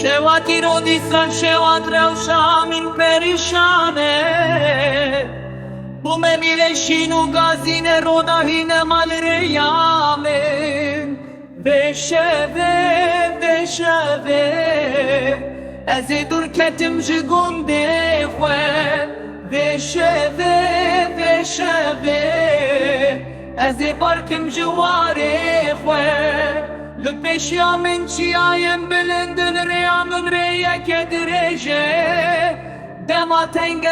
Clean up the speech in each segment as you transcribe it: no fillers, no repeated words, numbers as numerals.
Şewat dîsa Şewat Rewşa min perîşan Bûme mîrê û gazî ronahî nema Rêya şevê ez ê dur ketim ji gundê xwe şevê ez ê barkim ji warê xwe li pêşiya min çiyayên bilind Rêya min rêyeke dirêj Dema teng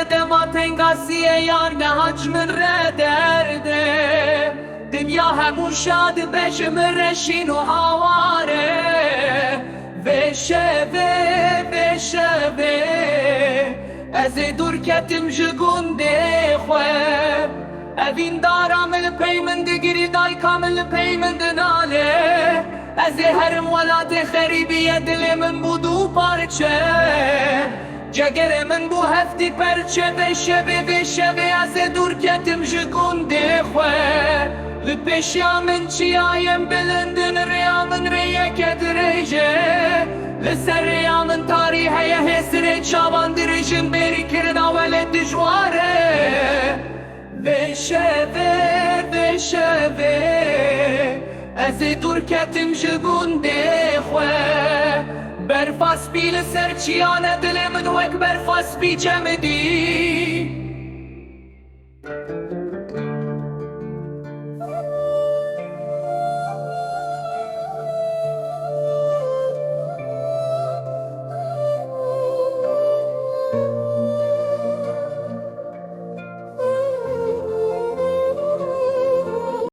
tengasiyê yar nehat min re derde Dinya hemû şa dibe ji mîrê û hawar şevê ez ê dur ketim ji gundê xwe Evîndara min pêymin digirî Dayika min pêymin nale ez ê herim welatê xerîbiyê dilê min bû du parçe Cegerê min bû heftî perçe şevê ez ê dur ketim ji gundê xwe Li pêşiya min çiyayên bilind Rêya min rêyeke dirêj Li ser rêya min tarî heye hêsirê çavan dirêjin bêrî kirina welê dijwar şevê ez ê dur ketim ji gundê xwe Berfa spî li ser çiyanê dilê min wek berfa spî cemidî